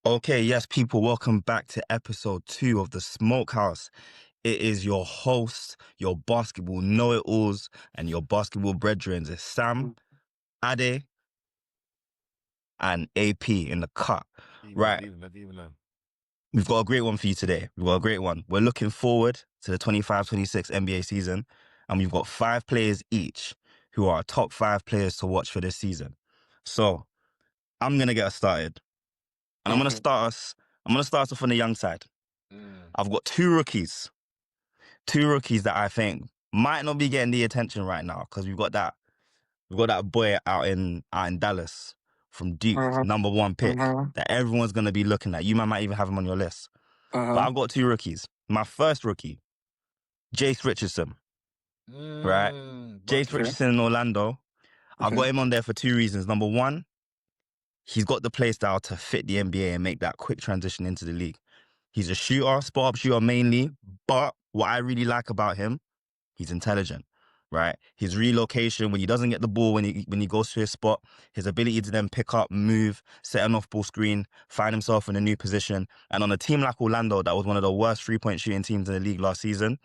Okay, yes, people, welcome back to episode 2 of the Smokehouse. It is your host, your basketball know-it-alls, and your basketball brethren. It's Sam, Ade, and AP in the cut. Right, we've got a great one for you today. We've got a great one. We're looking forward to the 25-26 NBA season, and we've got 5 players each who are our top 5 players to watch for this season. So, I'm going to get us started. And I'm going to start us off on the young side. I've got two rookies that I think might not be getting the attention right now because we've got that boy out in Dallas from Duke, number 1 pick that everyone's gonna be looking at. You might even have him on your list. But I've got 2 rookies. My first rookie, Jace Richardson. Right, Jace Richardson in Orlando. I've got him on there for 2 reasons. Number 1, he's got the play style to fit the NBA and make that quick transition into the league. He's a shooter, spot-up shooter mainly, but what I really like about him, he's intelligent, right? His relocation, when he doesn't get the ball, when he goes to his spot, his ability to then pick up, move, set an off-ball screen, find himself in a new position. And on a team like Orlando, that was one of the worst three-point shooting teams in the league last season,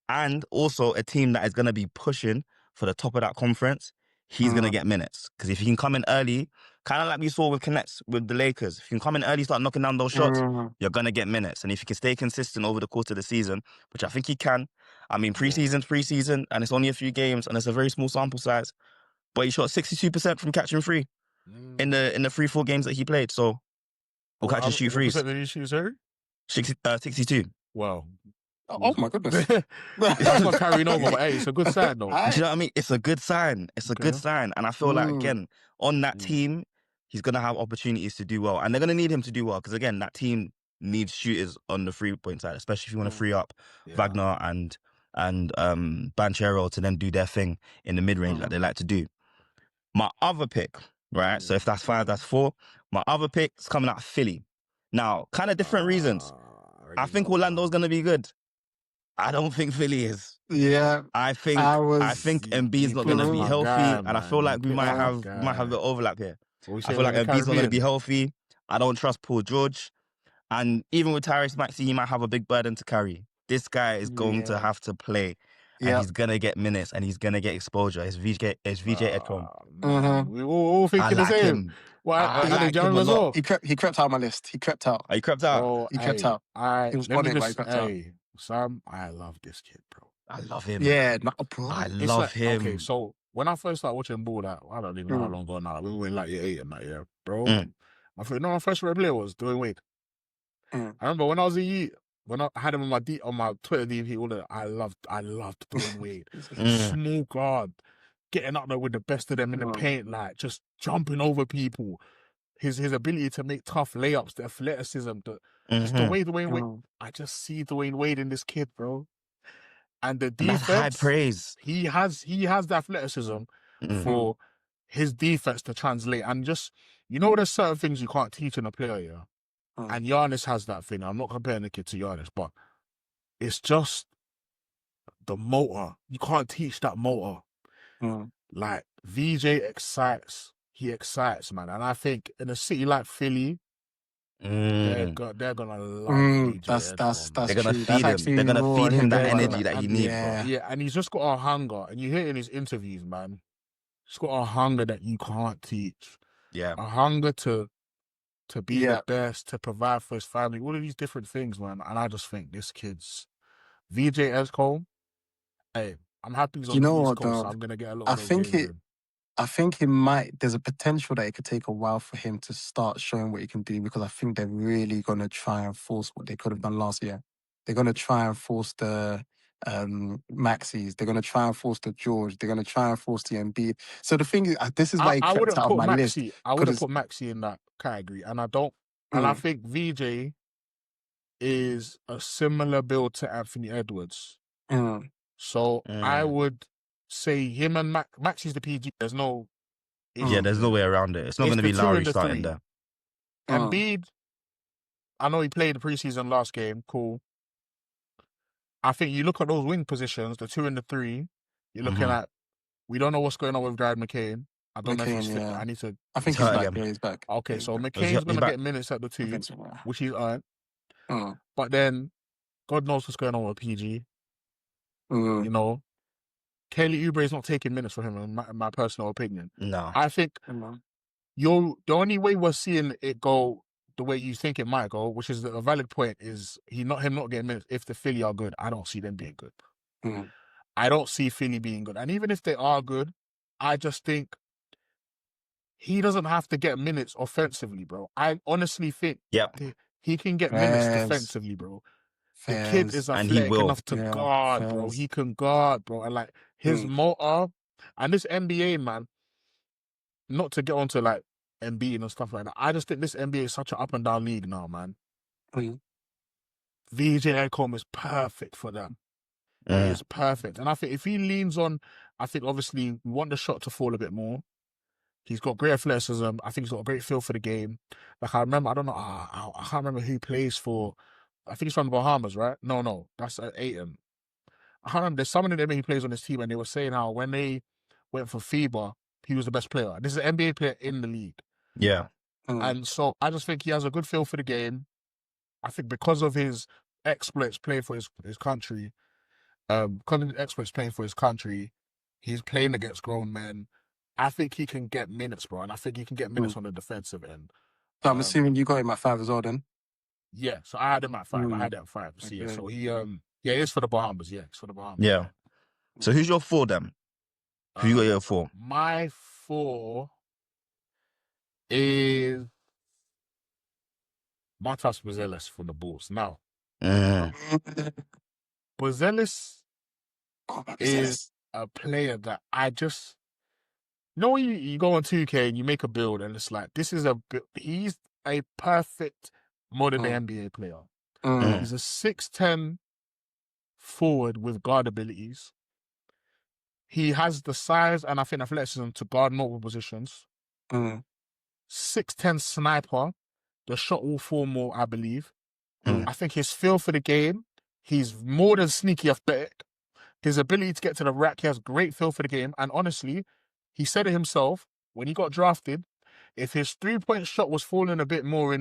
and also a team that is going to be pushing for the top of that conference, he's going to get minutes. Because if he can come in early, kind of like we saw with Connects with the Lakers, if you can come in early, start knocking down those shots, you're going to get minutes. And if you can stay consistent over the course of the season, which I think he can. I mean, preseason, and it's only a few games, and it's a very small sample size. But he shot 62% from catching free in the 3-4 games that he played. So, we'll catch and shoot threes. What percent did he shoot, sorry? 62. Wow. Oh my goodness. That's not carrying over, but hey, it's a good sign though. Do you know what I mean? It's a good sign. It's a good sign. And I feel like, again, on that team, he's going to have opportunities to do well. And they're going to need him to do well because, again, that team needs shooters on the 3-point side, especially if you want to free up Wagner and Banchero to then do their thing in the mid-range like they like to do. My other pick, right? So if that's 5, that's 4. My other pick is coming out of Philly. Now, kind of different reasons. I think Orlando's going to be good. I don't think Philly is. Yeah. I think Embiid's not going to be healthy, and I feel like we might have the overlap here. I feel like Embiid's not going to be healthy. I don't trust Paul George, and even with Tyrese Maxey, he might have a big burden to carry. This guy is going to have to play, and he's going to get minutes, and he's going to get exposure. It's VJ Edcombe. We all thinking the same. He crept out of my list. He crept out. Oh, he crept out? He crept out. He was on it, but he crept out. Sam, I love this kid, bro. I love him. Yeah, bro. I love him. Okay, so when I first started watching ball, I don't even know how long ago now. We were in like year 8 and that year, bro. My first red player was Dwayne Wade. I remember when I was a year, when I had him on my Twitter DP, all that, I loved Dwayne Wade. Small guard, getting up there with the best of them in the paint, like just jumping over people. His ability to make tough layups, the athleticism, just the way Dwayne Wade. I just see Dwayne Wade in this kid, bro. And the defense, that's high praise. He has the athleticism for his defense to translate. And just, there's certain things you can't teach in a player, yeah. And Giannis has that thing. I'm not comparing the kid to Giannis, but it's just the motor. You can't teach that motor. Like VJ excites. He excites, man. And I think in a city like Philly, they're gonna love VJ. That's they're gonna feed him. They're gonna feed him that energy that he needs. Yeah, and he's just got a hunger. And you hear it in his interviews, man. He's got a hunger that you can't teach. Yeah. A hunger to be the best, to provide for his family, all of these different things, man. And I just think this kid's VJ Edcombe. Hey, I'm happy he's on the East Coast. I'm gonna get a lot of those games. I think there's a potential that it could take a while for him to start showing what he can do, because I think they're really going to try and force what they could have done last year. They're going to try and force the Maxis. They're going to try and force the George. They're going to try and force the Embiid. So the thing is, this is why he crept out of my list. I wouldn't put Maxi in that category, and I don't. And I think VJ is a similar build to Anthony Edwards. So I would say him and Maxi's the PG. There's no issue. Yeah, there's no way around it. It's not going to be Lowry starting there. Embiid, I know he played the preseason last game. Cool. I think you look at those wing positions, the 2 and the 3. You're looking at. We don't know what's going on with Brad McCain. I don't know if he's fit. yeah. I need to. I think He's he's hurt back. again. Yeah, he's back. Okay, Yeah, so he's back. McCain's He's gonna back. get minutes at the I two, think so, yeah. which he's earned. Mm. But then, God knows what's going on with PG. Mm. You know, Kelly Oubre is not taking minutes for him, in my personal opinion. No. I think Mm. the only way we're seeing it go the way you think it might go, which is a valid point, is him not getting minutes. If the Philly are good, I don't see them being good. Mm. I don't see Philly being good. And even if they are good, I just think he doesn't have to get minutes offensively, bro. I honestly think he can get minutes defensively, bro. The kid is And he athletic will. enough to guard, bro. He can guard, bro. And like his motor and this NBA, man, not to get onto like Embiid and stuff like that. I just think this NBA is such an up and down league now, man. Mm. VJ Ekholm is perfect for them. He is perfect. And I think if he leans on, I think obviously we want the shot to fall a bit more. He's got great athleticism. I think he's got a great feel for the game. Like I remember, I don't know, I can't remember who plays for, I think he's from the Bahamas, right? No, that's Ayton. I can't remember, there's someone in the NBA who plays on this team and they were saying how when they went for FIBA, he was the best player. This is an NBA player in the league. Yeah. And so I just think he has a good feel for the game. I think because of his exploits playing for his country, he's playing against grown men. I think he can get minutes, bro, and I think he can get minutes on the defensive end. So I'm assuming you got him at 5 as well, then. Yeah, so I had him at 5. I had him at 5. So yeah, so he it's for the Bahamas. Yeah, it's for the Bahamas. Yeah. So who's your 4 then? Who you got your 4? My 4 is Matas Buzelis from the Bulls. Now, Buzelis is a player that I just... you go on 2K and you make a build and it's like, he's a perfect modern day NBA player. He's a 6'10" forward with guard abilities. He has the size and I think athleticism to guard multiple positions. 6'10" sniper. The shot will fall more, I believe. I think his feel for the game, he's more than sneaky athletic. His ability to get to the rack, he has great feel for the game. And honestly, he said it himself when he got drafted. If his 3-point shot was falling a bit more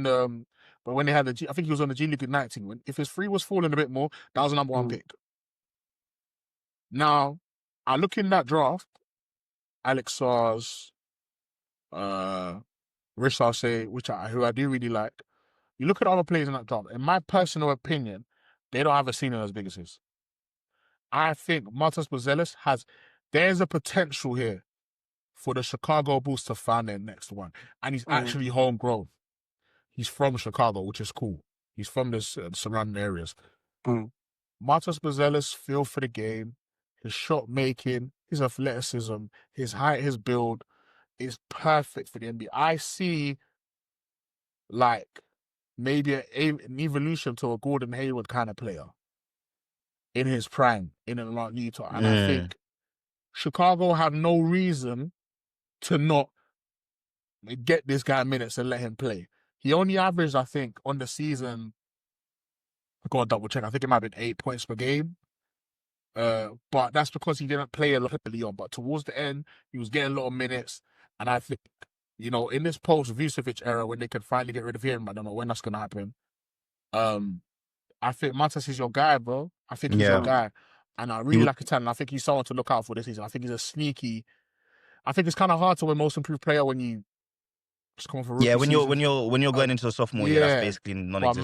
but when they had I think he was on the G League at 19. If his 3 was falling a bit more, that was the number 1 pick. Now, I look in that draft, Alex Sars, Rich Arce, who I do really like. You look at other players in that draft. In my personal opinion, they don't have a ceiling as big as his. I think Matas Buzelis there's a potential here for the Chicago Bulls to find their next one. And he's actually homegrown. He's from Chicago, which is cool. He's from the surrounding areas. Matas Buzelis' feel for the game, his shot making, his athleticism, his height, his build is perfect for the NBA. I see like maybe an evolution to a Gordon Hayward kind of player in his prime in Atlanta, Utah. And I think Chicago have no reason to not get this guy minutes and let him play. He only averaged, I think, on the season, I got to double check, I think it might have been 8 points per game. But that's because he didn't play a lot early on. But towards the end, he was getting a lot of minutes. And I think, in this post-Vucevic era, when they could finally get rid of him, I don't know when that's going to happen. I think Matas is your guy, bro. I think he's your guy. And I really like his talent. I think he's someone to look out for this season. I think he's a sneaky... I think it's kind of hard to win most improved player when you just come for rookie when you're going into a sophomore year, that's basically non-existent.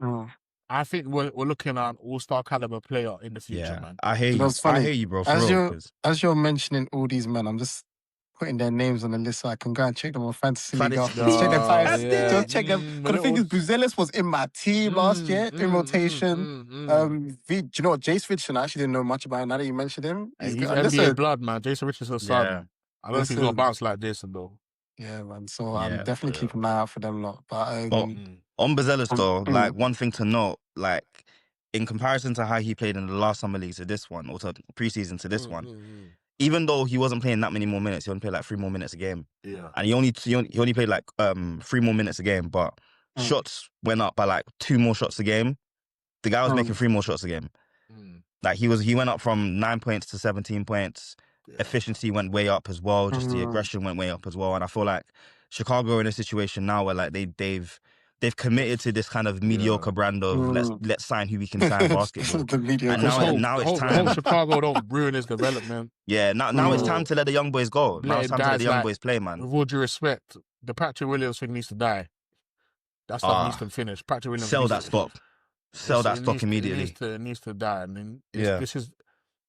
But man, I think we're looking at an all-star caliber player in the future, man. I hear you. I hear you, bro. As you're mentioning all these men, I'm just putting their names on the list so I can go and check them on Fantasy League after. Just check them. Because the thing is, Buzelis was in my team last year in rotation. Do you know what? Jace Richardson, I actually didn't know much about him. Now that you mentioned him, he's NBA blood, man. Jason Richardson's son. Yeah. I don't know if he's going to bounce like Jason, though. Yeah, man. So I'm definitely keeping an eye out for them lot. But on Buzelis, though, like one thing to note, like in comparison to how he played in the last summer league to this one, or to preseason to this one, even though he wasn't playing that many more minutes, he only played like 3 more minutes a game. Yeah. And he only played like 3 more minutes a game, but shots went up by like 2 more shots a game. The guy was making 3 more shots a game. Like he went up from 9 points to 17 points. efficiency went way up as well. Just the Mm. aggression went way up as well. And I feel like Chicago are in a situation now where like they've committed to this kind of mediocre brand of let's sign who we can sign basketball. The mediocre And now, brand. now it's Hope time. Chicago don't ruin his development. Yeah, now it's time to let the young boys go. Now it's time to let the young boys play, man. With all due respect, the Patrick Williams thing needs to die. That stuff needs to finish. Patrick Williams sell that stock. Sell that stock immediately. It needs to die. And then this is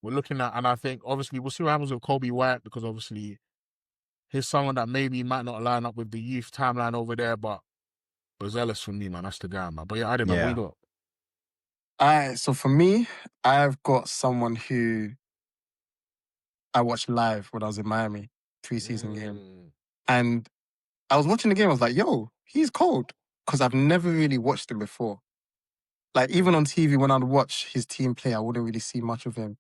we're looking at, and I think obviously we'll see what happens with Kobe White, because obviously he's someone that maybe might not line up with the youth timeline over there, but Buzelis for me, man, that's the guy, man. But yeah, I didn't know what you got. Alright, so for me, I've got someone who I watched live when I was in Miami, preseason game. And I was watching the game, I was like, yo, he's cold. Because I've never really watched him before. Like, even on TV, when I'd watch his team play, I wouldn't really see much of him.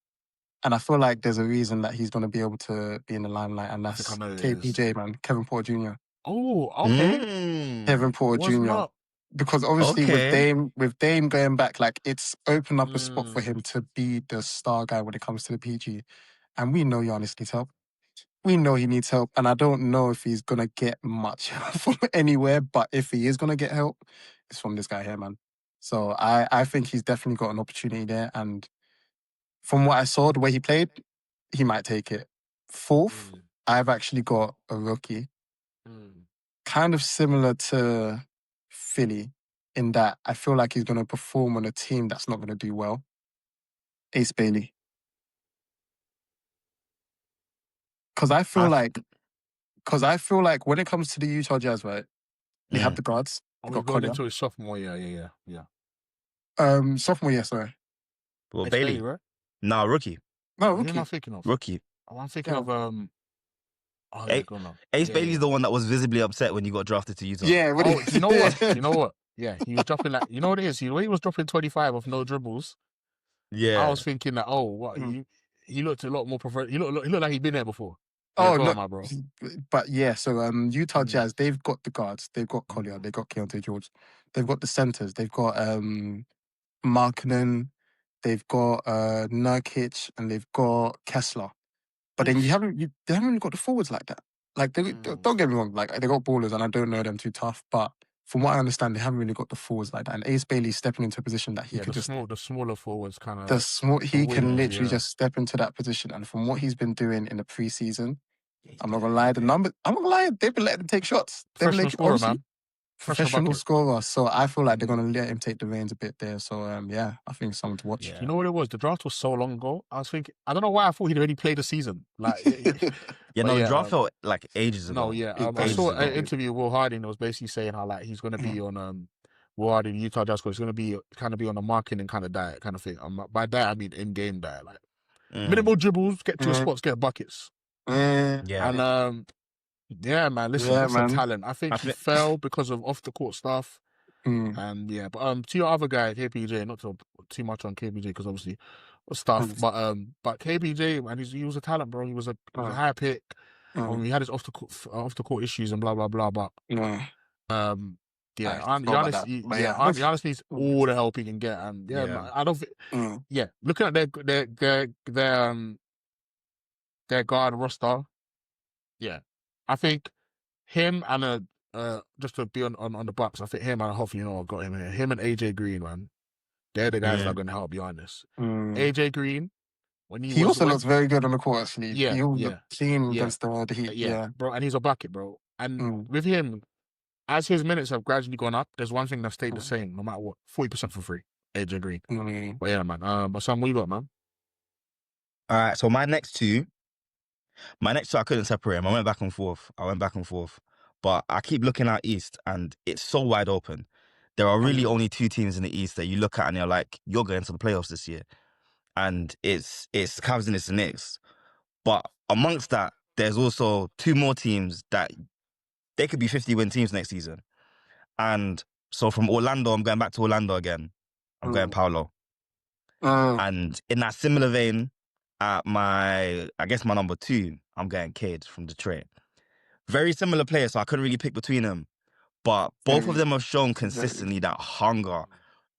And I feel like there's a reason that he's going to be able to be in the limelight, and that's KPJ, man, Kevin Porter Jr. Oh, okay. Kevin Porter Jr. Because obviously with Dame going back, like, it's opened up a spot for him to be the star guy when it comes to the PG. And we know Giannis needs help. We know he needs help. And I don't know if he's going to get much from anywhere, but if he is going to get help, it's from this guy here, man. So I think he's definitely got an opportunity there. And from what I saw, the way he played, he might take it. Fourth, I've actually got a rookie. Kind of similar to Philly in that I feel like he's going to perform on a team that's not going to do well. Ace Bailey. Because I feel like when it comes to the Utah Jazz, right, they have the guards. We're going into his sophomore year, yeah. Sophomore year, sorry. Well, Bailey, right? No, rookie. No, rookie. Who am I thinking of? Rookie. I'm thinking of Ace Bailey's the one that was visibly upset when you got drafted to Utah. Yeah. You know what? You know what? Yeah, he was dropping like, you know what it is? The way he was dropping 25 off no dribbles. Yeah. I was thinking that, he looked a lot more professional. He looked like he'd been there before. Oh, yeah, no, my bro. But yeah, so Utah Jazz, they've got the guards. They've got Collier. They've got Keontae George. They've got the centers. They've got Markkanen. They've got Nurkic, and they've got Kessler. But then they haven't really got the forwards like that. Like, don't get me wrong, like, they got ballers, and I don't know them too tough, but from what I understand, they haven't really got the forwards like that. And Ace Bailey's stepping into a position that he could the smaller forwards kind of. He can literally just step into that position. And from what he's been doing in the preseason, I'm not gonna lie, they've been letting him take shots. Professional scorer, man. Professional scorer. So I feel like they're gonna let him take the reins a bit there. So I think it's something to watch. Yeah. You know what it was? The draft was so long ago. I was thinking, I don't know why I thought he'd already played the season. Like, the draft felt like ages ago. No, yeah. I saw an interview with Will Harding that was basically saying how like he's gonna be on Will Harding, Utah Jazz, he's gonna be on the marketing kind of diet kind of thing. By that I mean in-game diet, like minimal dribbles, get to your spots, get buckets. Yeah. And yeah, man, listen, that's a talent. I think he fell because of off the court stuff. And yeah, but to your other guy, KPJ, not to too much on KPJ because obviously stuff, but KPJ, man, he was a talent, bro. He was a high pick. He had his off the court issues and blah blah blah. But Giannis needs all the help he can get, and man, I don't think. Looking at their guard roster, I think him and just to be on the Bucks, I think him and hopefully I got him here. Him and AJ Green, man, they're the guys that are going to help Giannis. AJ Green, when he also looks very good on the court, actually. Yeah, he looked clean against the Heat. Yeah, bro, and he's a bucket, bro. And with him, as his minutes have gradually gone up, there's one thing that stayed the same, no matter what: 40% for free. AJ Green. But yeah, man. But Sam, what you got, man? All right, so my next two, I couldn't separate them. I went back and forth. But I keep looking out East, and it's so wide open. There are really only two teams in the East that you look at and you're like, you're going to the playoffs this year. And it's Cavs and it's the Knicks. But amongst that, there's also two more teams that they could be 50-win teams next season. And so from Orlando, I'm going back to Orlando again. I'm going Paolo. And in that similar vein, at my number two, I'm going Cade from Detroit. Very similar players, so I couldn't really pick between them. But both of them have shown consistently that hunger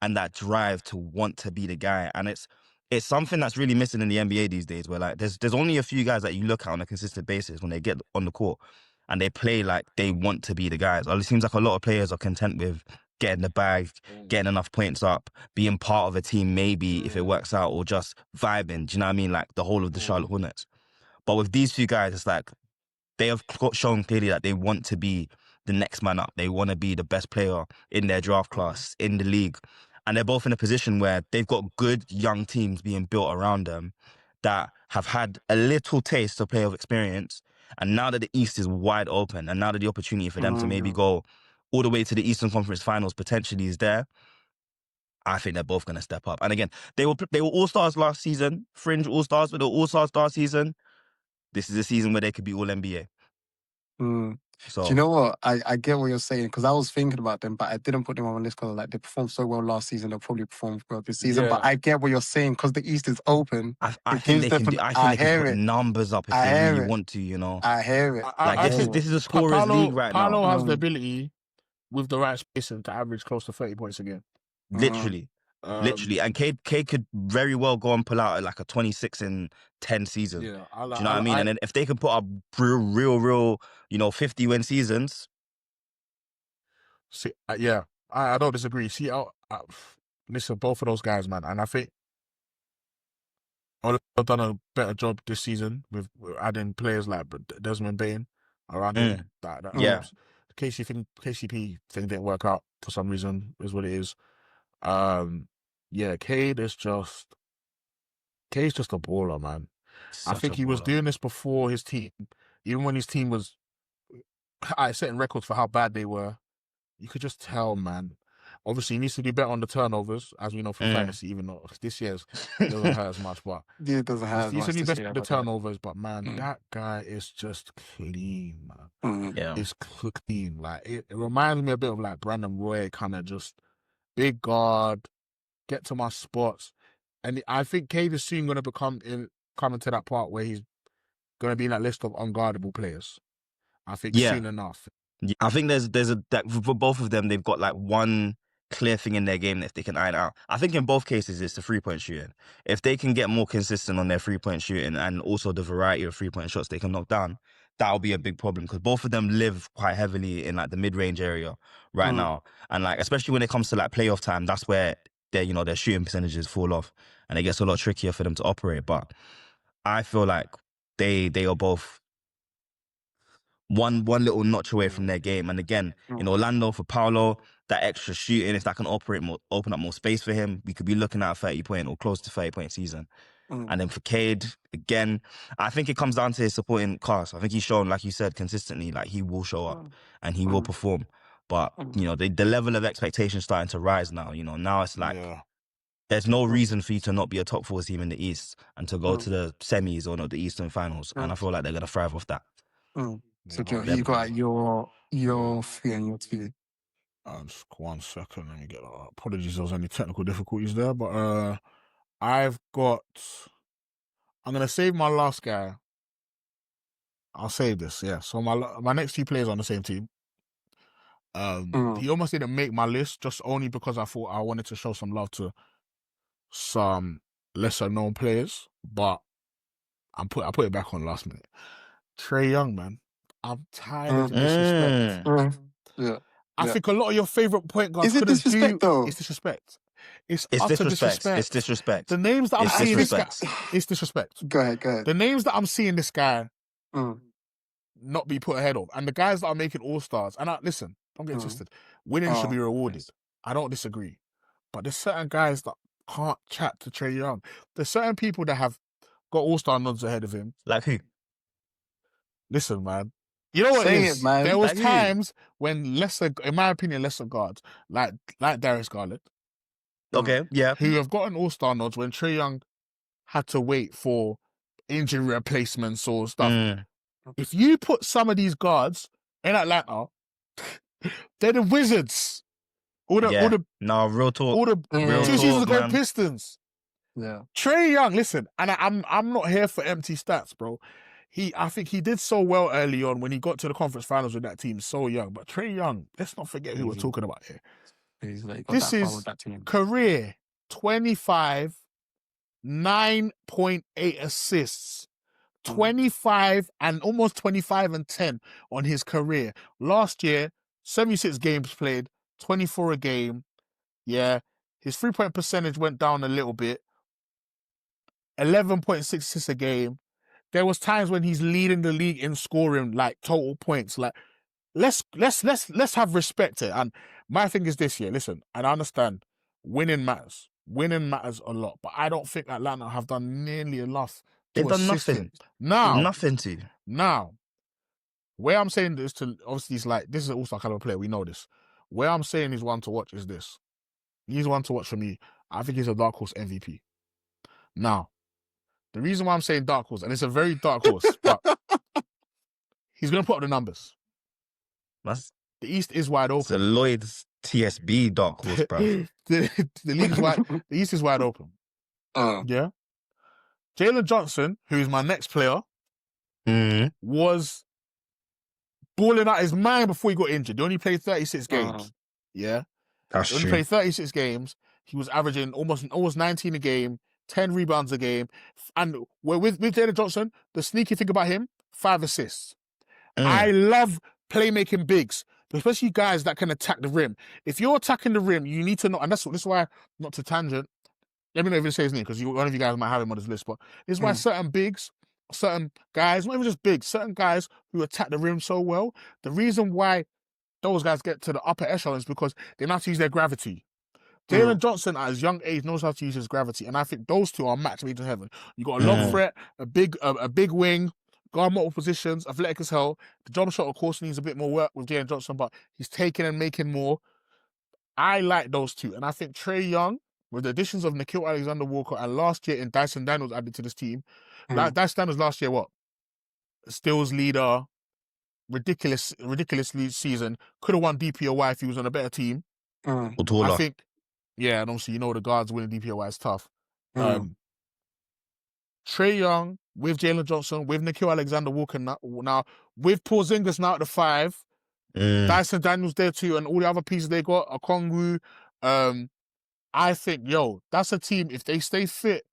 and that drive to want to be the guy. And it's it's something that's really missing in the NBA these days, where like there's only a few guys that you look at on a consistent basis when they get on the court and they play like they want to be the guys. It seems like a lot of players are content with getting the bag, getting enough points up, being part of a team maybe if it works out, or just vibing. Do you know what I mean? Like the whole of the Charlotte Hornets. But with these few guys, it's like they have shown clearly that they want to be the next man up. They want to be the best player in their draft class, in the league. And they're both in a position where they've got good young teams being built around them that have had a little taste of playoff experience. And now that the East is wide open, and now that the opportunity for them to maybe go all the way to the Eastern Conference Finals potentially is there, I think they're both going to step up. And again, they were all-stars last season, fringe all-stars, but they were all-stars last season. This is a season where they could be all-NBA. So, do you know what? I get what you're saying, because I was thinking about them, but I didn't put them on my list because like they performed so well last season. They'll probably perform well this season. Yeah. But I get what you're saying because the East is open. I think they can put numbers up if they really want to, you know. I hear it. This is a scorer's league right now. Paolo has the ability with the right spacing to average close to 30 points a game. Literally. And Cade could very well go and pull out like a 26 in 10 season. Yeah, do you know what I mean? And then if they can put up real, 50-win seasons. See, I don't disagree. See, listen, both of those guys, man, and I think I've done a better job this season with adding players like Desmond Bain around him. That helps. The KCP thing didn't work out for some reason, is what it is. Cade is just a baller, man. I think he was doing this before his team. Even when his team was setting records for how bad they were, you could just tell, man. Obviously, he needs to do better on the turnovers, as we know from fantasy, even though this year's doesn't hurt as much. But it doesn't hurt as much. He needs to do better on the turnovers, but man, that guy is just clean, man. It's clean. Like it reminds me a bit of like Brandon Roy, kind of just big guard, get to my spots. And I think Cade is soon going to coming to that part where he's going to be in that list of unguardable players. I think soon enough. I think for both of them, they've got like one clear thing in their game that if they can iron out. I think in both cases, it's the 3-point shooting. If they can get more consistent on their 3-point shooting and also the variety of 3-point shots they can knock down, that'll be a big problem because both of them live quite heavily in like the mid-range area right now. And like, especially when it comes to like playoff time, that's where their shooting percentages fall off and it gets a lot trickier for them to operate. But I feel like they are both one little notch away from their game. And again, in Orlando for Paolo, that extra shooting, if that can open up more space for him, we could be looking at a 30-point or close to 30-point season. And then for Cade, again, I think it comes down to his supporting cast. I think he's shown, like you said, consistently, like he will show up and he will perform. But, the level of expectation starting to rise now. Now it's like, there's no reason for you to not be a top 4 team in the East and to go to the semis or not the Eastern Finals. And I feel like they're going to thrive off that. So you got your 3 and your 2. Just 1 second, let me get that. Apologies, there was any technical difficulties there, but I'm gonna save my last guy. I'll save this, yeah. So my next 2 players on the same team. He almost didn't make my list just only because I thought I wanted to show some love to some lesser known players, but I put it back on last minute. Trae Young, man. I'm tired of the disrespect. I think a lot of your favorite point guards. Is it disrespect though? It's disrespect. It's disrespect. It's disrespect. The names that I'm seeing this guy, it's disrespect. Go ahead. The names that I'm seeing this guy not be put ahead of, and the guys that are making all-stars. And listen, don't get twisted. Winning should be rewarded. I don't disagree, but there's certain guys that can't chat to Trae Young. There's certain people that have got all-star nods ahead of him. Like who? Listen, man. You know what it is? Man. There was times when in my opinion, lesser guards, like Darius Garland, who have gotten all-star nods when Trae Young had to wait for injury replacements or stuff. If you put some of these guards in Atlanta, they're the Wizards. Real talk. All the 2 seasons ago Pistons. Yeah. Trae Young, listen, and I'm not here for empty stats, bro. I think he did so well early on when he got to the conference finals with that team, so young. But Trae Young, let's not forget who we're talking about here. This is career 25, 9.8 assists. 25 and almost 25 and 10 on his career. Last year, 76 games played, 24 a game. Yeah. His 3-point percentage went down a little bit. 11.6 assists a game. There was times when he's leading the league in scoring, like total points. Like, let's have respect here. And my thing is this year, listen, and I understand winning matters. Winning matters a lot, but I don't think Atlanta have done nearly enough. They've done assist nothing. him. Now, Nothing to. Now, where I'm saying this to, obviously, it's like, this is also a kind of player, we know this. Where I'm saying he's one to watch is this. He's one to watch for me. I think he's a dark horse MVP. Now, the reason why I'm saying dark horse, and it's a very dark horse, but he's going to put up the numbers. That's The East is wide it's a open. Lloyd's TSB dark horse, bro. the league is wide. The East is wide open. Yeah. Jalen Johnson, who's my next player, was balling out his mind before he got injured. He only played 36 games. Yeah. That's He only true. played 36 games. He was averaging almost 19 a game, 10 rebounds a game. And with Jalen Johnson, the sneaky thing about him, 5 assists. I love playmaking bigs, especially guys that can attack the rim. If you're attacking the rim, you need to know, and this is why, not to tangent, let me know if you say his name, because one of you guys might have him on this list, but this is why certain bigs, certain guys, not even just bigs, certain guys who attack the rim so well, the reason why those guys get to the upper echelon is because they know how to use their gravity. Jalen Johnson at his young age knows how to use his gravity, and I think those two are matched made in heaven. You got a long threat, a big wing, guard multiple positions, athletic as hell. The jump shot, of course, needs a bit more work with Jalen Johnson, but he's taking and making more. I like those two, and I think Trae Young, with the additions of Nickeil Alexander-Walker, and last year in Dyson Daniels added to this team. Dyson Daniels last year, what? Steals leader, ridiculous season. Could have won DPOY if he was on a better team. Or taller. I think, yeah, and obviously, you know, the guards winning DPOY is tough. Trae Young with Jalen Johnson, with Nickeil Alexander-Walker now, with Porzingis now at the 5, Dyson Daniels there too, and all the other pieces they got, Okongwu. I think, that's a team, if they stay fit,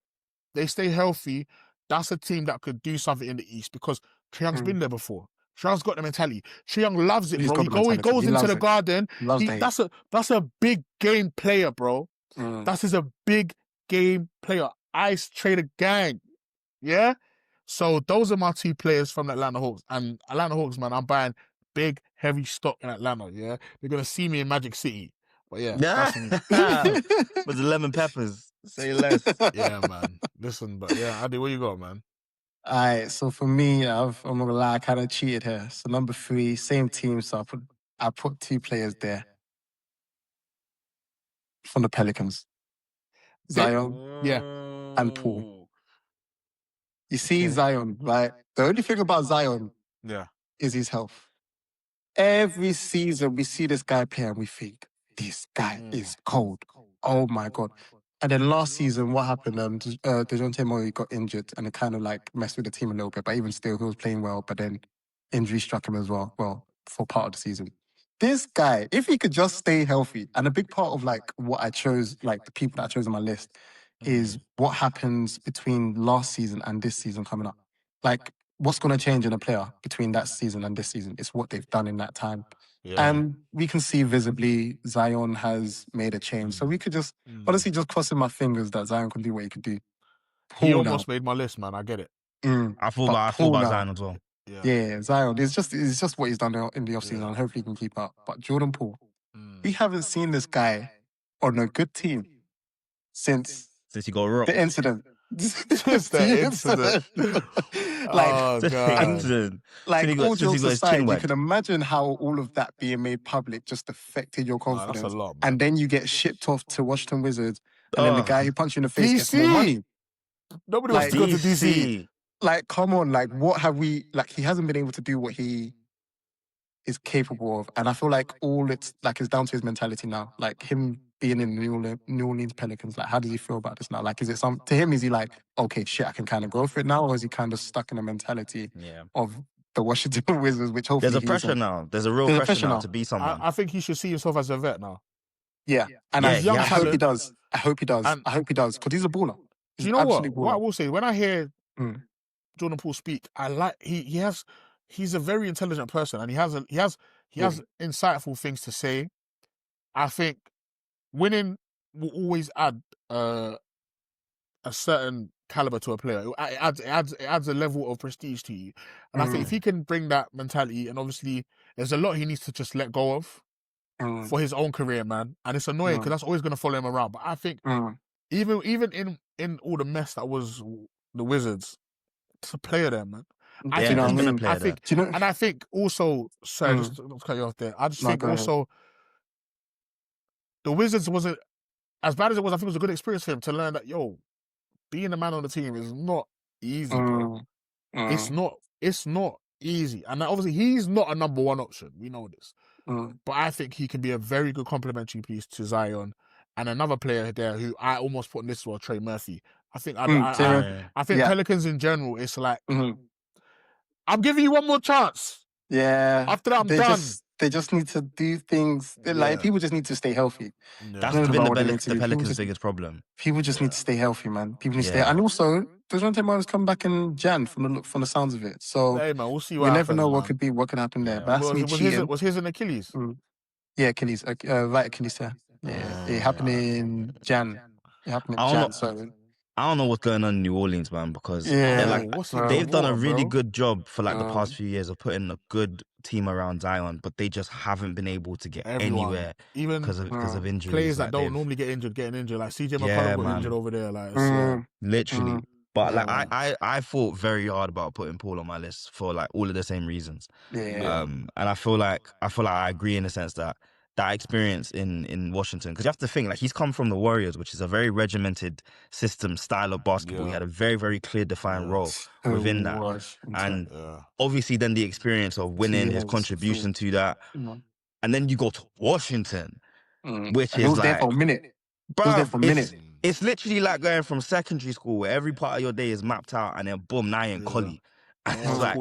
they stay healthy, that's a team that could do something in the East, because Trae Young's been there before. Trae Young's got the mentality. Trae Young loves it, bro. He goes into the garden. That's a big game player, bro. That's a big game player. Ice Trader gang. Yeah? So those are my 2 players from the Atlanta Hawks. And Atlanta Hawks, man, I'm buying big, heavy stock in Atlanta, yeah? They're going to see me in Magic City. But yeah, that's me. With the lemon peppers. Say less. Yeah, man. Listen, but yeah, Adi, where you got, man? All right, so for me, I'm not gonna lie, I kind of cheated here. So number 3, same team, so I put 2 players there from the Pelicans. Zion and Paul. You see Zion, right? The only thing about Zion is his health. Every season we see this guy play and we think, this guy is cold. Oh my God. And then last season, what happened? DeJounte Murray got injured and it kind of like messed with the team a little bit, but even still, he was playing well, but then injury struck him as well, for part of the season. This guy, if he could just stay healthy, and a big part of like what I chose, like the people that I chose on my list, is what happens between last season and this season coming up. Like, what's going to change in a player between that season and this season? It's what they've done in that time. Yeah. And we can see visibly Zion has made a change. So we could just, honestly, just crossing my fingers that Zion can do what he could do. He almost made my list, man. I get it. I thought about Zion as well. Yeah, Zion. It's just what he's done in the offseason, and hopefully he can keep up. But Jordan Poole, we haven't seen this guy on a good team since he got rocked. The incident. Just the incident. Like, oh, God. Like, all jokes aside, you can imagine how all of that being made public just affected your confidence. That's a lot, and then you get shipped off to Washington Wizards, and then the guy who punched you in the face gets more money. Nobody wants to go to DC. Like, come on, like, what have we... Like, he hasn't been able to do what he is capable of. And I feel like all it's down to his mentality now. Like, him being in New Orleans Pelicans, like, how does he feel about this now? Like, is it to him, is he like, okay, shit, I can kind of go for it now? Or is he kind of stuck in the mentality of the Washington Wizards, which hopefully there's a pressure now. There's a real pressure now to be someone. I think he should see himself as a vet now. Yeah. And I hope he does. I hope he does. Because he's a baller. Do you know what? Absolute What I baller. will say, when I hear Mm. Jordan Poole speak, I like he's a very intelligent person, and he has insightful things to say. I think winning will always add a certain caliber to a player. It adds a level of prestige to you, and I think if he can bring that mentality, and obviously there's a lot he needs to just let go of for his own career, man. And it's annoying because that's always going to follow him around. But I think even in all the mess that was the Wizards, it's a player there, man. I Do you know what I mean? player there. Do you know? And I think also, sorry, just to cut you off there. I just No, think go ahead. also the Wizards wasn't as bad as it was. I think it was a good experience for him to learn that being a man on the team is not easy, bro. It's not easy, and obviously he's not a number one option. We know this, but I think he can be a very good complementary piece to Zion. And another player there who I almost put in this was Trey Murphy. I think I think Pelicans in general, it's like I'm giving you one more chance. Yeah. After that, I'm done. They just need to do things. Like people just need to stay healthy. That's been the Pelicans' biggest problem. People just need to stay healthy, man. People need to stay. And also, DeJounte Murray's come back in Jan from the sounds of it. So hey, man, we'll see what we happens, never know man. what can happen there. But was his an Achilles? Yeah, Achilles. Right Achilles. Yeah, it happened in Jan. It happened in Jan. So I don't know what's going on in New Orleans, man, because they've done a really good job for like the past few years of putting a good team around Zion, but they just haven't been able to get anywhere, even because of injuries. Players that don't normally get injured, getting injured, like CJ McCollum got injured over there, like literally. But like I thought very hard about putting Paul on my list for like all of the same reasons. And I feel like I agree in the sense that experience in Washington, because you have to think, like, he's come from the Warriors, which is a very regimented system, style of basketball. He had a very, very clear defined role within that. And obviously then the experience of winning, his contribution to that. And then you go to Washington, which is like... there for a minute. It's literally like going from secondary school where every part of your day is mapped out, and then boom, now you're in Collie. And it's like,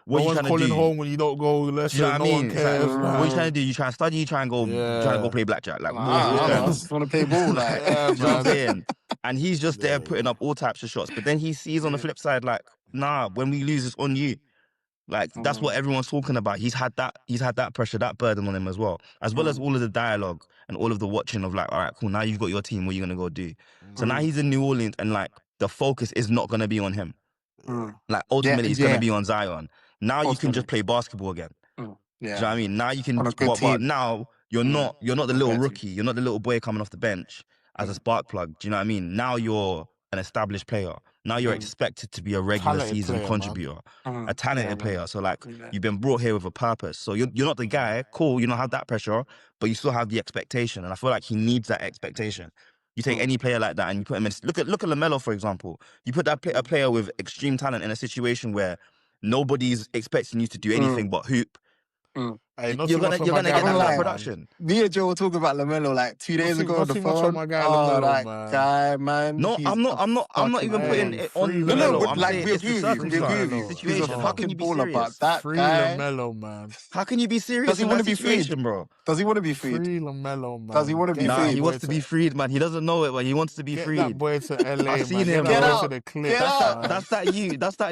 what you trying to do? Home when you don't go lessons. Do you know what I mean? Cares, what you trying to do? You trying to study? You trying to go play blackjack? Like, I just want to play ball. Like, you know what I'm saying? And he's just there putting up all types of shots. But then he sees on the flip side, like, nah, when we lose, it's on you. Like, that's what everyone's talking about. He's had that pressure, that burden on him as well as all of the dialogue and all of the watching of like, all right, cool, now you've got your team, what are you gonna go do? So now he's in New Orleans, and like the focus is not gonna be on him. Like, ultimately, it's going to be on Zion. Now you can just play basketball again. Do you know what I mean? Now you can. But now you're not the little rookie. You're not the little boy coming off the bench as a spark plug. Do you know what I mean? Now you're an established player. Now you're expected to be a regular season contributor, a talented player. So like, you've been brought here with a purpose. So you're not the guy. Cool, you don't have that pressure, but you still have the expectation. And I feel like he needs that expectation. You take any player like that and you put him in... Look at LaMelo, for example. You put that a player with extreme talent in a situation where nobody's expecting you to do anything but hoop. Hey, you're gonna get that production. Me and Joe were talking about LaMelo like 2 days ago on the phone. My guy, LaMelo, guy, man. No, I'm not even putting it on LaMelo. I'm saying it's the circumstance. He's a fucking baller, but that free guy... LaMelo, man. How can you be serious? Does he want to be freed, bro? Does he want to be freed? Free LaMelo, man. Does he want to be freed? Nah, he wants to be freed, man. He doesn't know it, but he wants to be freed. Get that boy to LA, I've seen him. Get out. That's that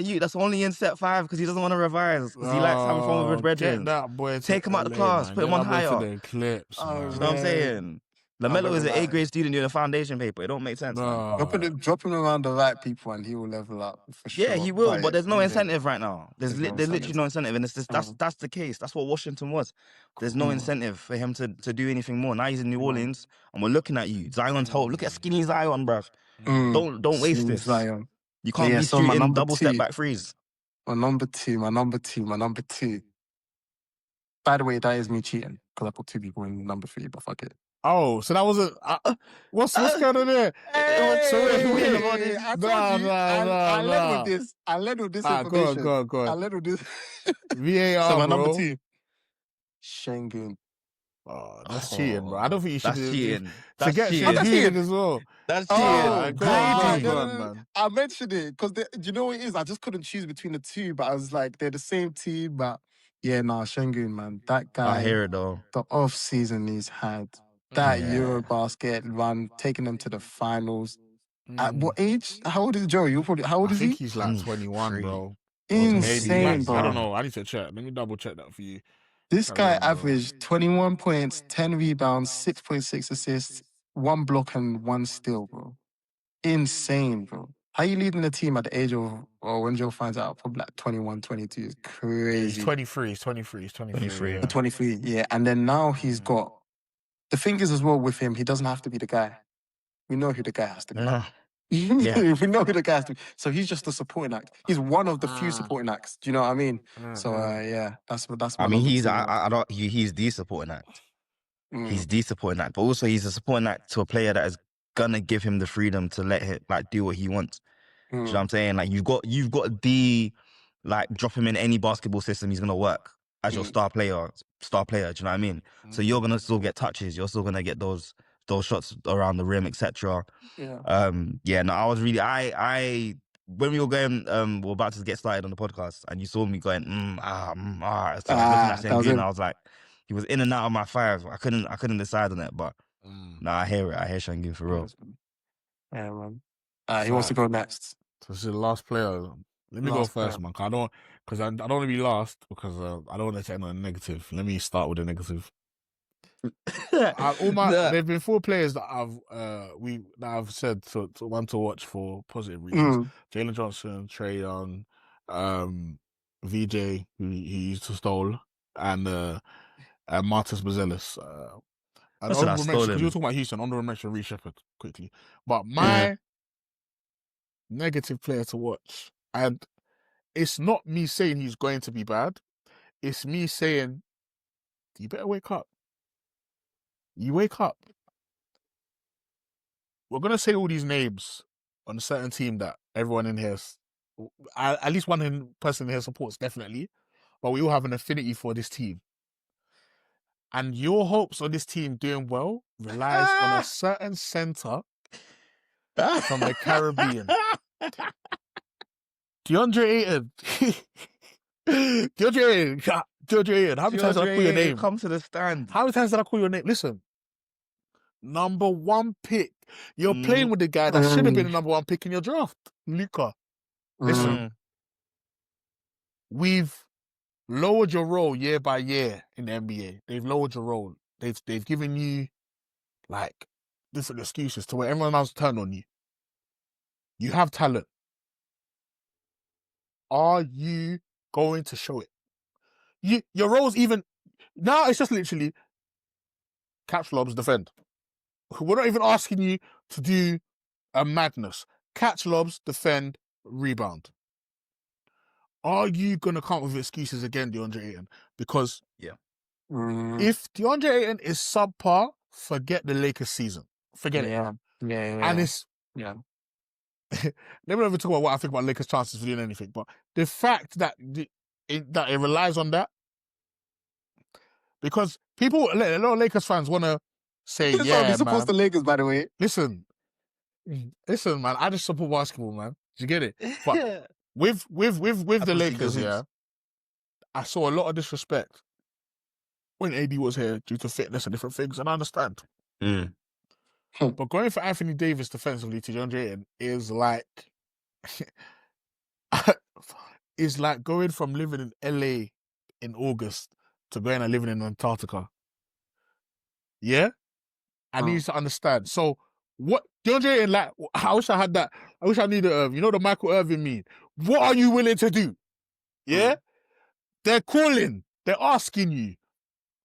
you. That's only in set 5 because he doesn't want to revise, because he likes having fun with his brethren. Take him out the class, put him on higher. You know what I'm saying? LaMelo is an A-grade student doing a foundation paper. It don't make sense. Drop him around the right people and he will level up for sure. Yeah, he will, but there's no incentive right now. There's literally no incentive, and it's just, that's the case. That's what Washington was. There's no incentive for him to do anything more. Now he's in New Orleans, and we're looking at you. Zion's whole. Look at skinny Zion, bruv. Don't waste this. Zion. You can't be shooting double step back threes. My number two. By the way, that is me cheating, because I put 2 people in number 3, but fuck it. Oh, so that was a... what's going on there? I led with this information. Go on. I led with this. VAR, so my bro. number 2. Sengun. Oh, that's cheating, bro. I don't think you should... That's cheating. To get cheating as well. That's cheating. Go on, man. I mentioned it, because do you know what it is? I just couldn't choose between the 2, but I was like, they're the same team, but... Yeah, Sengun, man. That guy... I hear it, though. The off-season he's had... That Eurobasket run, taking them to the finals. At what age? How old is Joe? How old I is think he? he's like 21, 23. bro. Maybe. Insane, I don't bro. know. I need to check. Let me double check that for you. This Carry guy on, bro. averaged 21 points, 10 rebounds, 6.6 assists, 1 block and 1 steal, bro. Insane, bro. How you leading the team at the age of, or when Joe finds out, probably like 21, 22 is Yeah, crazy. he's 23. He's 23. He's 23. 23. Yeah. 23, yeah. And then now he's got, the thing is as well with him, he doesn't have to be the guy. We know who the guy has to be. Yeah. We know who the guy has to be. So he's just a supporting act. He's one of the few supporting acts. Do you know what I mean? So yeah, that's I mean, one of the he's team. I don't he's the supporting act. Mm. He's the supporting act, but also he's a supporting act to a player that is gonna give him the freedom to let him like do what he wants. Do you know what I'm saying? Like you've got the like drop him in any basketball system, he's gonna work as your star player. Do you know what I mean? So you're gonna still get touches, you're still gonna get those shots around the rim, etc. Yeah. Yeah. No, I was really I when we were going we were about to get started on the podcast and you saw me going so I was looking at Sengun and I was like, he was in and out of my fives. I couldn't decide on it, but no, I hear it. I hear Sengun for real. Yeah, man. He wants to go next. So this is the last player. Let me go first, man. I don't want to be last because I don't want to take on a negative. Let me start with a negative. There've been 4 players that I've said to want to watch for positive reasons. Jalen Johnson, Trae Young, VJ, who he used to stole, and Marcus Buzelis. Because you were talking about Houston, honorable mention Reece Shepherd quickly. But my negative player to watch, and it's not me saying he's going to be bad, it's me saying you better wake up. You wake up. We're going to say all these names on a certain team that everyone in here, at least one person in here supports, definitely. But we all have an affinity for this team. And your hopes on this team doing well relies on a certain center from the Caribbean. DeAndre Ayton. DeAndre Ayton. How many times did I call your name? Come to the stand. How many times did I call your name? Listen. Number 1 pick. You're playing with the guy that should have been the number 1 pick in your draft, Luka. Listen, we've lowered your role year by year in the NBA. They've lowered your role. They've given you like different excuses to where everyone else turned on you. You have talent. Are you going to show it? Your role's even now. It's just literally catch lobs, defend. We're not even asking you to do a madness. Catch lobs, defend, rebound. Are you going to come up with excuses again, DeAndre Ayton? Because if DeAndre Ayton is subpar, forget the Lakers season. Forget it. Yeah. And it's... Yeah. Let me not even talk about what I think about Lakers' chances for doing anything, but the fact that it relies on that, because a lot of Lakers fans want to say, he supports the Lakers, by the way. Listen, man. I just support basketball, man. Do you get it? But with the Lakers, yeah, I saw a lot of disrespect when AD was here due to fitness and different things, and I understand. But going for Anthony Davis defensively to DeAndre Ayton is like going from living in LA in August to going and living in Antarctica. Yeah? I need to understand. So what DeAndre Ayton, like, I wish I had that. I wish I knew the Michael Irvin meme. What are you willing to do? Yeah? They're calling. They're asking you,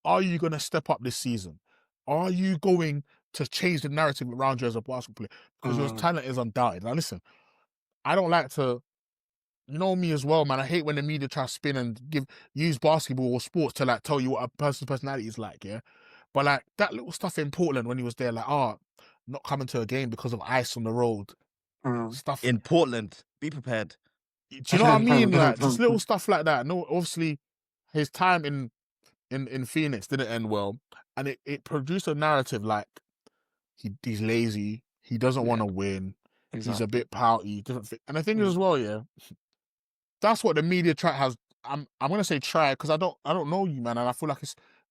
are you going to step up this season? Are you going to change the narrative around you as a basketball player? Because your talent is undoubted. Now listen, I don't like to, you know me as well, man. I hate when the media try to spin and use basketball or sports to like tell you what a person's personality is like, yeah? But like that little stuff in Portland when he was there, like, not coming to a game because of ice on the road. Stuff in Portland. Be prepared. Do you know what I mean? Like just little stuff like that. No, obviously his time in Phoenix didn't end well. And it produced a narrative like he's lazy, he doesn't want to win, he's a bit pouty, different thing. And the thing is as well, yeah, that's what the media has. I'm gonna say try because I don't know you, man, and I feel like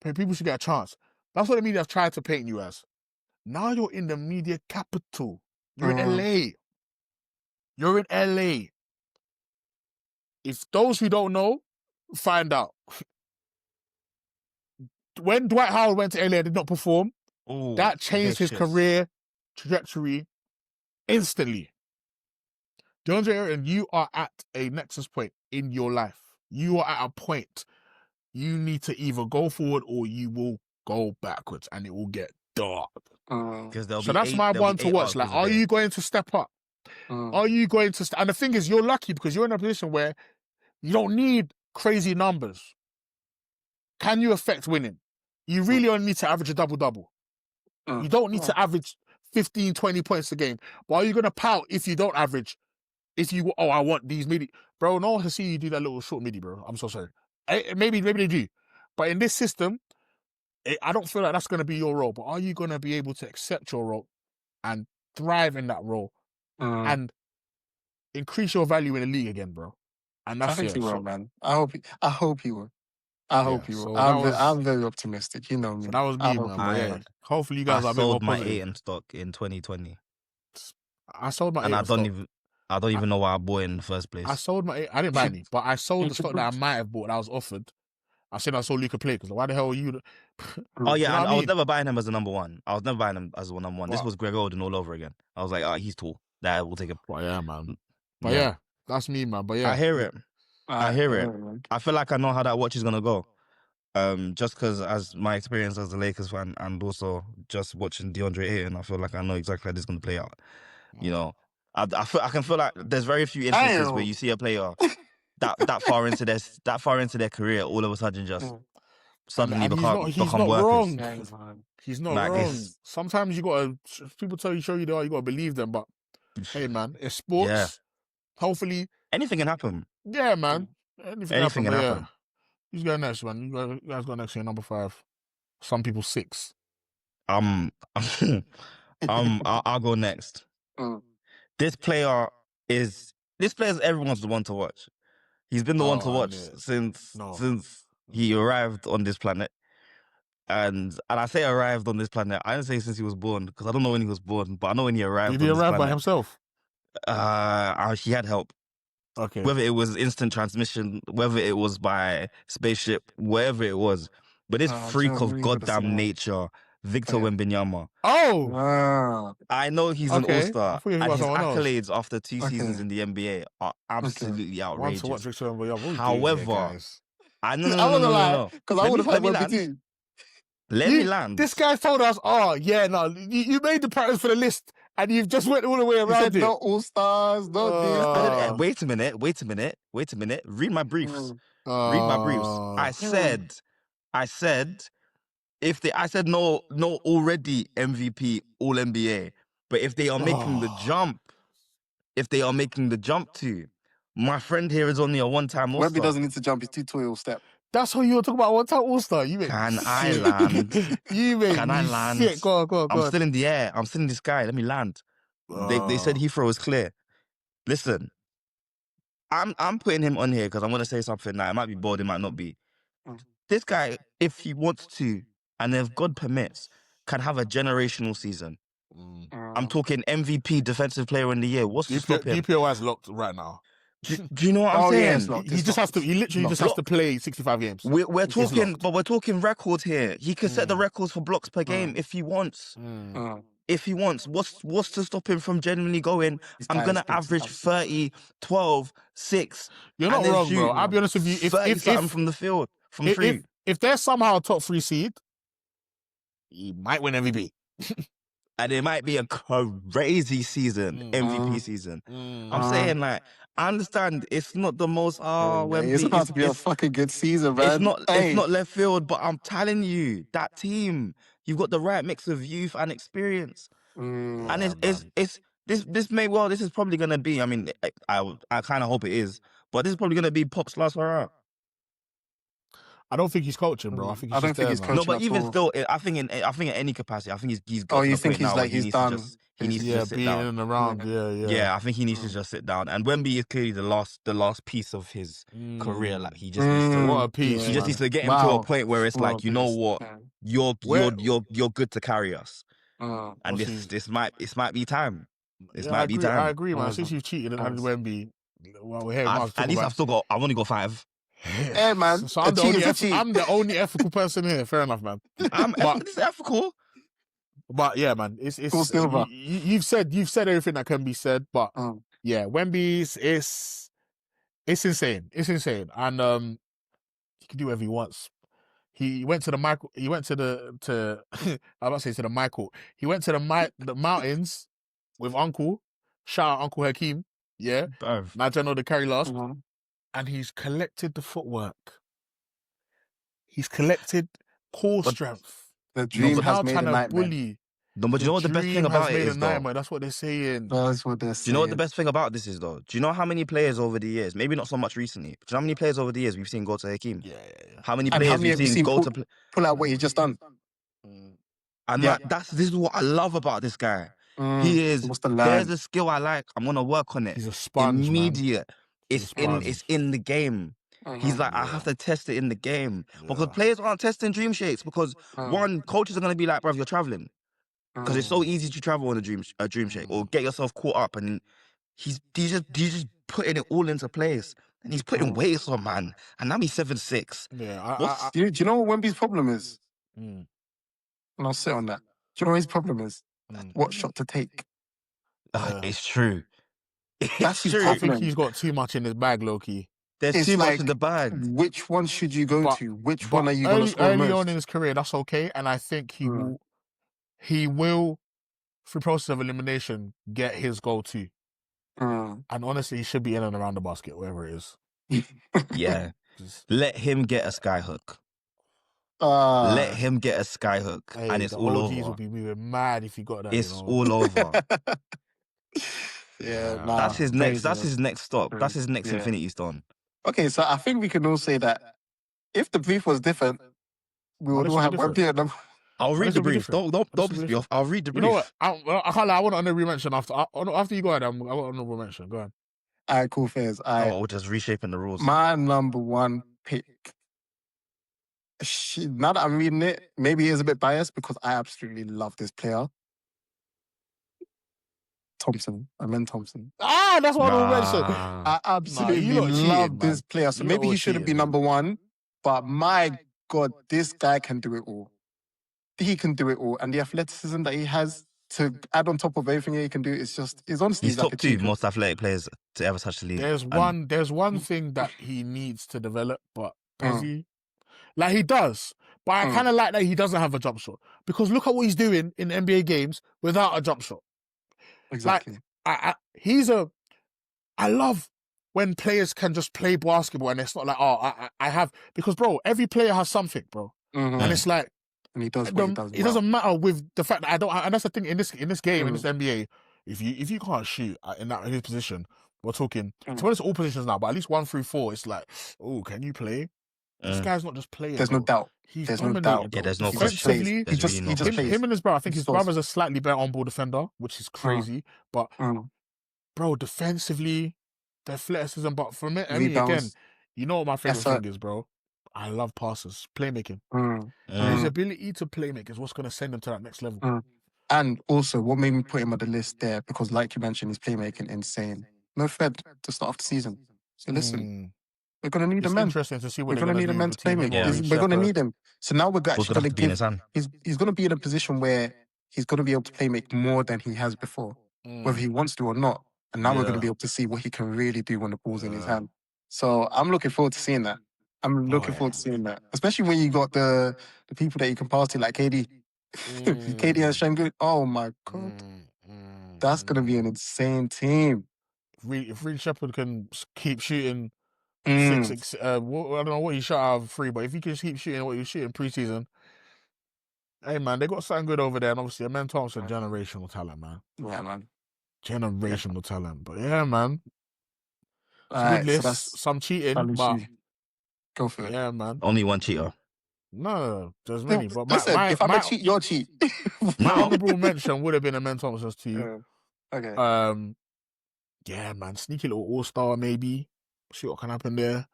people should get a chance. That's what the media has tried to paint you as. Now you're in the media capital. You're in LA. You're in LA. If those who don't know, find out. When Dwight Howard went to LA and did not perform, Ooh, that changed his vicious. career trajectory instantly. DeAndre Ayton, you are at a nexus point in your life. You are at a point. You need to either go forward or you will go backwards, and it will get dark. Because So that's my one to watch. Like, are you going to step up? Are you going to? And the thing is, you're lucky because you're in a position where you don't need crazy numbers. Can you affect winning? You really only need to average a double-double. You don't need to average 15, 20 points a game. But are you going to pout if you don't average? If you, I want these midi. Bro, no one wants to see you do that little short midi, bro. I'm so sorry. Maybe they do. But in this system, I don't feel like that's going to be your role. But are you going to be able to accept your role and thrive in that role and increase your value in the league again, bro? And that's I think he will, man. I hope he will. I hope he will. I'm very optimistic. You know me. So that was me, man. Yeah. Hopefully you guys are a bit more sold my positive. Ayton stock in 2020. I sold my and Ayton stock. I don't even know why I bought it in the first place. I sold my. I didn't buy any, but I sold the stock that I might have bought that I was offered. I said I saw Luka play because why the hell are you? Oh yeah, and I was never buying him as a number one. I was never buying him as a number one. This was Greg Oden all over again. I was like, he's tall. That will take him. But yeah, man. But yeah, that's me, man. But yeah, I hear it. I hear it. I feel like I know how that watch is gonna go. Just because as my experience as a Lakers fan and also just watching DeAndre Ayton, I feel like I know exactly how this is gonna play out. You know, I can feel like there's very few instances where you see a player that far into their career all of a sudden just suddenly become workers. Wrong. He's not wrong. Sometimes you gotta people show you they are, you gotta believe them. But hey, man, it's sports. Yeah. Hopefully, anything can happen. Yeah, man. Anything can happen. Yeah. Who's going next, man? You guys go next here, number 5. Some people 6. I'll go next. This player is everyone's the one to watch. He's been the one to watch since he arrived on this planet. And I say arrived on this planet. I didn't say since he was born because I don't know when he was born, but I know when he arrived. Did he arrive by himself? He had help. Okay. Whether it was instant transmission, whether it was by spaceship, wherever it was. But this freak of goddamn nature, Victor Wembanyama. Oh! I know he's an all-star. And his accolades after 2 seasons in the NBA are absolutely outrageous. Want to watch Victor Wembanyama. However, no. Because I would have had Wembanyama. Let me land. This guy told us, you made the practice for the list and you've just went all the way around it. Not all-stars, not Wait a minute. Read my briefs. I said, I said no already MVP, all NBA. But if they are making the jump, to, my friend here is only a one-time all-star. Wemby doesn't need to jump, he's too tall, he'll step. That's what you were talking about, one-time all-star. Can I land? Can I land? Shit. Go on. I'm still in the air. I'm still in the sky. Let me land. They said Heathrow is clear. Listen, I'm putting him on here because I'm going to say something that it might be bold, it might not be. This guy, if he wants to, and if God permits, can have a generational season. I'm talking MVP, Defensive Player in the Year. What's to stop him? DPOI is locked right now. Do you know what I'm saying? Yeah, he literally just has to play 65 games. We're talking records here. He can set the records for blocks per game if he wants. If he wants, what's to stop him from genuinely going, I'm going to average 30, 12, 6. You're not wrong, bro. I'll be honest with you. If from the field, from 3. If there's somehow a top 3 seed, he might win MVP. And it might be a crazy season, MVP season. I'm saying, like, I understand it's not the most. It's about to be a fucking good season, man. It's not left field, but I'm telling you, that team, you've got the right mix of youth and experience, and this is probably gonna be. I mean, I kind of hope it is, but this is probably gonna be Pop's last hurrah. I don't think he's coaching, bro. I think he's coaching. No, but even still, I think in any capacity, I think he's got. Oh, you think he's like he's done? He needs to sit down. Being in and around, Yeah, I think he needs to just sit down. And Wemby is clearly the last piece of his career. Like he just needs to. What a piece! He just needs to get him to a point where it's like, you know what, you're good to carry us. And this might be time. This Yeah, might be time. I agree, man. Since you've cheated and added Wemby, well, we're here. At least I've only got 5. Hey, man. So I'm the only ethical person here. Fair enough, man. It's ethical. But yeah, man, it's Silver. you've said everything that can be said. But yeah, Wemby's it's insane. It's insane, and he can do whatever he wants. He went to the Michael. He went to the I'm about to say to the Michael. He went to the mountains with Uncle. Shout out Uncle Hakeem. Yeah, Nigel the carry last, and he's collected the footwork. He's collected core strength. The dream has made a nightmare. Bully. No, but do you know what the best thing about it is, though? That's what they're saying. That's what they're saying. Do you know what the best thing about this is, though? Do you know how many players over the years, maybe not so much recently, but do you know how many players over the years we've seen go to Hakeem? Yeah. How many players we've seen go to pull out what he's just done? And this is what I love about this guy. He is. There's a skill I like. I'm gonna work on it. He's a sponge. Immediate. It's in the game. He's like, I have to test it in the game because players aren't testing dream shakes because one, coaches are gonna be like, bruv, you're traveling because it's so easy to travel on a dream shake or get yourself caught up, and he's just putting it all into place. And he's putting weights on, man. And now he's 7'6". Yeah. Do you know what Wemby's problem is? And I'll sit on that. Do you know what his problem is? What shot to take? It's true. That's true. I think he's got too much in his bag, low-key. There's too much in the bag. Which one should you go to? Which one are you going to score most? Early on in his career, that's okay. And I think he will, through process of elimination, get his goal too. And honestly, he should be in and around the basket, wherever it is. Yeah. Let him get a skyhook. Let him get a skyhook, and it's all over. Will be moving mad if he got that. It's all over. That's his next. That's his next stop. That's his next Infinity Stone. Okay, so I think we can all say that if the brief was different, we would all have Wemby. I'll read the brief. Don't piss me off. I'll read the brief. You know what? I can't lie. I want an honorable mention after you go ahead. I want an honorable mention. Go ahead. All right, cool, Fairs. We're just reshaping the rules. My number one pick. Now that I'm reading it, maybe he is a bit biased because I absolutely love this player. Thompson. That's what I mentioned. I absolutely love this player. So maybe he shouldn't be number one, but my God, this guy can do it all. He can do it all. And the athleticism that he has to add on top of everything he can do is honestly... He's top 2 most athletic players to ever touch the league. There's one thing that he needs to develop, but does he? Like, he does. But I kind of like that he doesn't have a jump shot. Because look at what he's doing in NBA games without a jump shot. Exactly. Like, I love when players can just play basketball and it's not like, I have... Because, bro, every player has something, bro. And it's like... And he does what he does. It doesn't matter with the fact that I don't... And that's the thing in this game, in this NBA, if you can't shoot in his position, we're talking... To it's all positions now, but at least 1 through 4, it's like, oh, can you play? This guy's not just playing. There's no doubt. There's no doubt. Yeah, there's no question. He just plays. Him and his brother, I think his brother's a slightly better on-ball defender, which is crazy. But, bro, defensively, the athleticism, but for me, I mean, again, you know what my favorite thing is, bro? I love passes, playmaking. His ability to playmake is what's going to send him to that next level. And also, what made me put him on the list there, because like you mentioned, his playmaking insane. No Fed to start off the season. So listen, we're going to need a man. Interesting to see what we're going to need a man to playmake. We're going to need him. So now we're actually going to give... He's going to be in a position where he's going to be able to playmake more than he has before, whether he wants to or not. And now we're going to be able to see what he can really do when the ball's in his hand. So I'm looking forward to seeing that. I'm looking forward to seeing that. Especially when you got the people that you can pass to, like KD. KD and Şengün. Oh my God. That's going to be an insane team. If Reed Shepherd can keep shooting 6, I don't know what he shot out of 3, but if he can keep shooting what he was shooting preseason, hey man, they got something good over there. And obviously, Amen Thompson, generational talent, man. Yeah, man. Generational talent. But yeah, man. Good list. So some cheating, but... Go for it. Yeah, man. Only one cheater. No, there's many. But listen, if I'm a cheat, you're cheat. My honorable mention would have been Amen Thompson's too. Okay. Yeah, man. Sneaky little all-star, maybe. See what can happen there.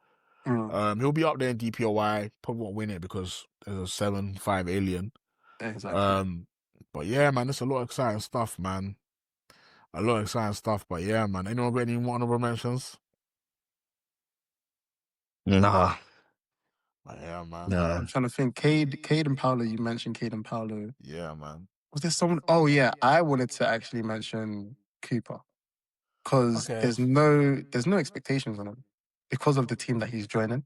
He'll be up there in DPOY. Probably won't win it because there's a 7-5 alien. Exactly. But yeah, man, there's a lot of exciting stuff, man. a lot of exciting stuff. But yeah, man. Anyone got any more honorable mentions? Nah. But yeah, man. Nah. I'm trying to think. Cade and Paolo, you mentioned Cade and Paolo. Yeah, man. Was there someone? Oh, yeah. I wanted to actually mention Cooper. Because Okay. there's no expectations on him because of the team that he's joining.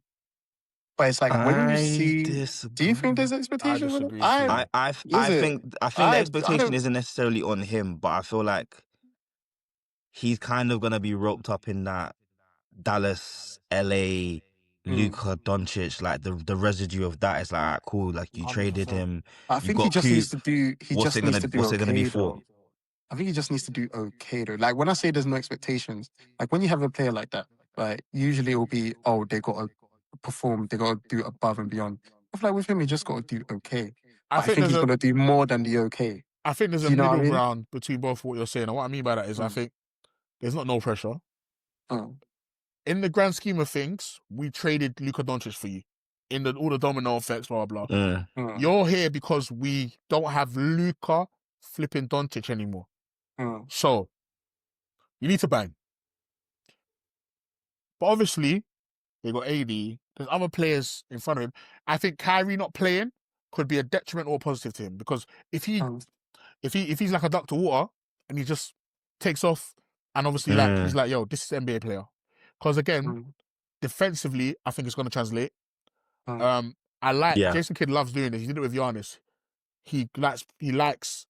But it's like when you see, do you think there's expectations on him? disagree I think the expectation isn't necessarily on him, but I feel like he's kind of gonna be roped up in that Dallas, LA, Luka Doncic, like the residue of that. It's like, alright, cool, like you 100%. traded him. I think he just needs to do. What's it gonna be for? I think he just needs to do okay though. Like when I say there's no expectations, like when you have a player like that, like usually it will be, oh, they got to perform, they got to do above and beyond. I feel like with him, he just got to do okay. I think he's going to do more than the okay. I think there's a middle ground between both what you're saying. And what I mean by that is I think there's no pressure. In the grand scheme of things, we traded Luka Doncic for you. In all the domino effects, blah, blah, blah. You're here because we don't have Luka flipping Doncic anymore. So, you need to bang. But obviously, they got AD. There's other players in front of him. I think Kyrie not playing could be a detriment or a positive to him because if he's like a duck to water and he just takes off and obviously he's like, yo, this is an NBA player. Because again, defensively, I think it's going to translate. I like Jason Kidd loves doing this. He did it with Giannis. He likes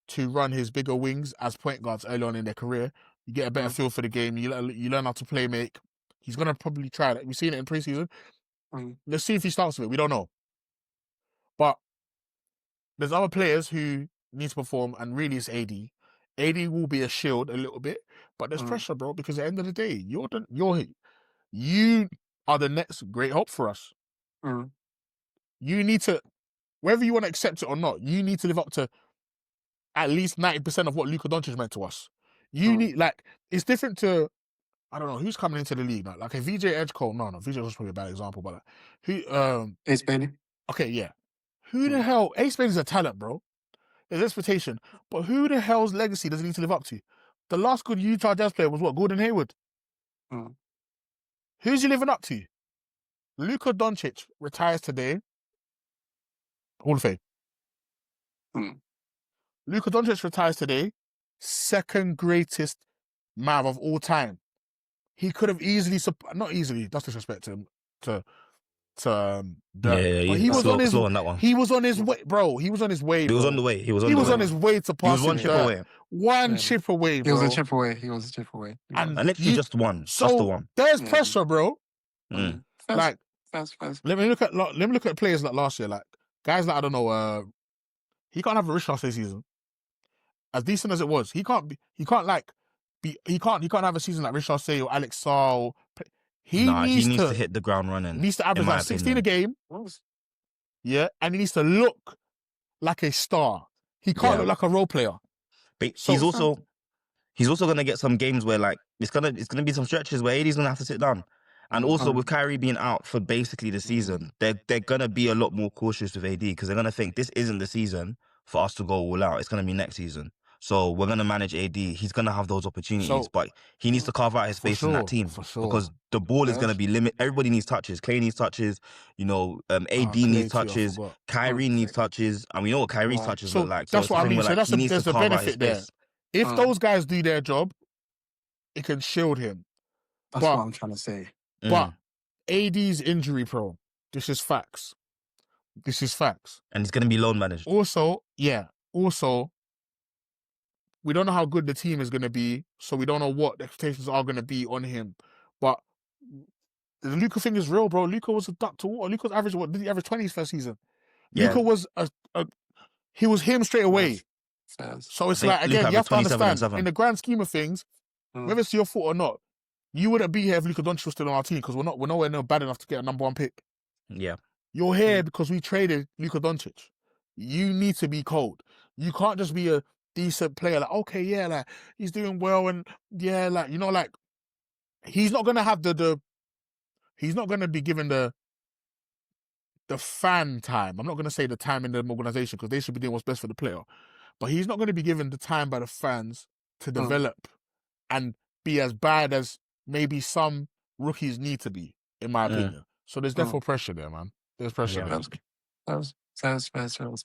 to run his bigger wings as point guards early on in their career. You get a better feel for the game. You learn how to play make. He's going to probably try that. We've seen it in preseason. Let's see if he starts with it. We don't know. But there's other players who need to perform, and really it's AD. AD will be a shield a little bit, but there's pressure, bro, because at the end of the day, you are the next great hope for us. You need to, whether you want to accept it or not, you need to live up to at least 90% of what Luka Doncic meant to us. You need, like, it's different to, I don't know, who's coming into the league now? Like a VJ Edgecombe. No, VJ was probably a bad example, but like, who, Ace Bailey. Okay, yeah. Who the hell, Ace Bailey's a talent, bro. There's expectation. But who the hell's legacy does he need to live up to? The last good Utah Jazz player was what? Gordon Hayward. Who's he living up to? Luka Doncic retires today. Hall of Fame. Luka Doncic retires today. Second greatest man of all time. He could have easily, not easily, that's disrespect to he was slow on that one. He was on his way, bro. He was on his way. He was on the way. He was on his way to pass. He was one chip away. One chip away, bro. He was a chip away. He was a chip away. And literally just one. So just the one. There's pressure, bro. Like, fast. Let me look at players like last year, like guys like I don't know. He can't have a Rich Holiday season. As decent as it was, he can't have a season like Rich Holiday or Alex Saul. He needs to hit the ground running. He needs to average like 16 a game. Yeah, and he needs to look like a star. He can't look like a role player. But he's also gonna get some games where like it's gonna be some stretches where AD's gonna have to sit down. And also with Kyrie being out for basically the season, they're gonna be a lot more cautious with AD because they're gonna think this isn't the season for us to go all out. It's gonna be next season. So we're gonna manage AD. He's gonna have those opportunities, but he needs to carve out his space in that team because the ball is gonna be limited. Everybody needs touches. Clay needs touches. You know, AD needs touches. Kyrie needs touches, and we know what Kyrie's touches look like. That's what I mean. So there's a benefit there. If those guys do their job, it can shield him. That's what I'm trying to say. But AD's injury prone. This is facts. And he's gonna be load managed. Also, we don't know how good the team is going to be, so we don't know what the expectations are going to be on him. But the Luka thing is real, bro. Luka was a duck to water. Luka was average, did he average 20s first season? Yeah. Luka was he was him straight away. So it's like, again, you have to understand, in the grand scheme of things, whether it's your fault or not, you wouldn't be here if Luka Doncic was still on our team because we're nowhere near bad enough to get a number one pick. Yeah. You're here because we traded Luka Doncic. You need to be cold. You can't just be a decent player, like, okay, yeah, like, he's doing well, and yeah, like, you know, like, he's not gonna have he's not gonna be given the fan time. I'm not gonna say the time in the organization because they should be doing what's best for the player, but he's not gonna be given the time by the fans to develop and be as bad as maybe some rookies need to be, in my opinion. So there's definitely pressure there, man. There's pressure there. That sounds.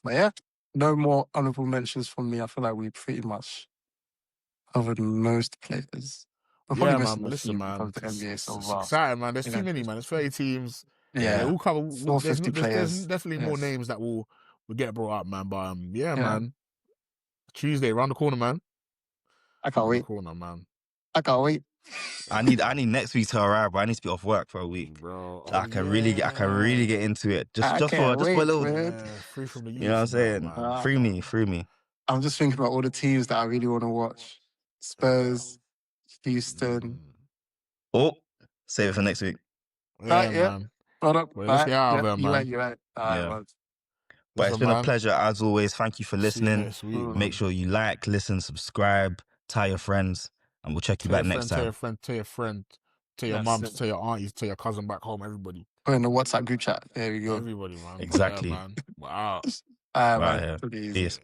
But yeah, no more honorable mentions from me. I feel like we pretty much covered most players. Yeah, man. Listen, man. It's exciting, man. There's too many, man. There's 30 teams. Yeah, we'll cover. 450 There's players. definitely more names that will get brought up, man. But man. Tuesday, around the corner, man. I can't wait. Corner, man. I can't wait. I need next week to arrive, but I need to be off work for a week. Bro, I can really get into it. Just for a little. Free from the youth, you know what I'm saying? Man. Free me. I'm just thinking about all the teams that I really want to watch. Spurs, Houston. Oh, save it for next week. Yeah, man. Let's get out of there, man. You're right. But it's been a pleasure as always. Thank you for listening. Make sure you like, listen, subscribe, tell your friends, and we'll check you back next time. Tell your friend, tell your mums, tell your aunties, tell your cousin back home, everybody. Put in the WhatsApp group chat. There we go. Everybody, man. Exactly. Yeah, man. Wow. Man. Peace.